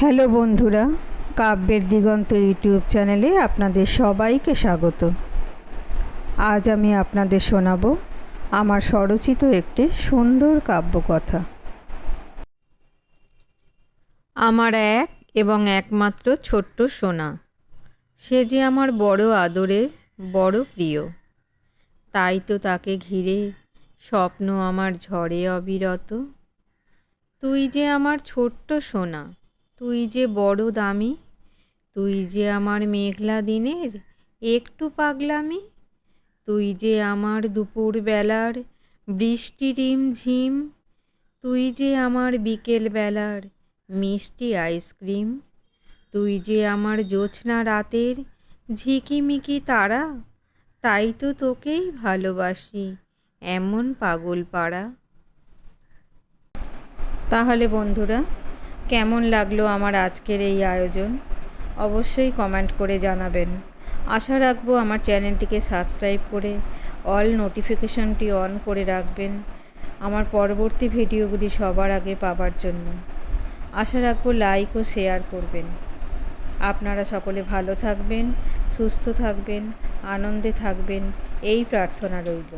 Hello বন্ধুরা, কাব্যের দিগন্ত YouTube চ্যানেলে আপনাদের সবাইকে স্বাগত। আজ আমি আপনাদের শোনাব আমার স্বরচিত একটি সুন্দর কাব্যকথা। আমার এক এবং একমাত্র ছোট্ট সোনা, সে যে আমার বড় আদরের, বড় প্রিয়। তাই তো তাকে ঘিরে স্বপ্ন আমার ঝরে অবিরত। তুই যে আমার ছোট্ট সোনা, তুই যে বড় দামি, তুই যে আমার মেঘলা দিনের একটু পাগলামি, তুই যে আমার দুপুর বেলার বৃষ্টি রিমঝিম, তুই যে আমার বিকেল বেলার মিষ্টি আইসক্রিম, তুই যে আমার জ্যোৎস্না রাতের ঝিকিমিকি তারা। তাই তো তোকেই ভালোবাসি এমন পাগল পাড়া। তাহলে বন্ধুরা, কেমন লাগলো আমার আজকের এই আয়োজন? অবশ্যই কমেন্ট করে জানাবেন। আশা রাখবো আমার চ্যানেলটিকে সাবস্ক্রাইব করে অল নোটিফিকেশনটি অন করে রাখবেন আমার পরবর্তী ভিডিওগুলি সবার আগে পাবার জন্য। আশা রাখবো লাইক ও শেয়ার করবেন। আপনারা সকলে ভালো থাকবেন, সুস্থ থাকবেন, আনন্দে থাকবেন, এই প্রার্থনা রইল।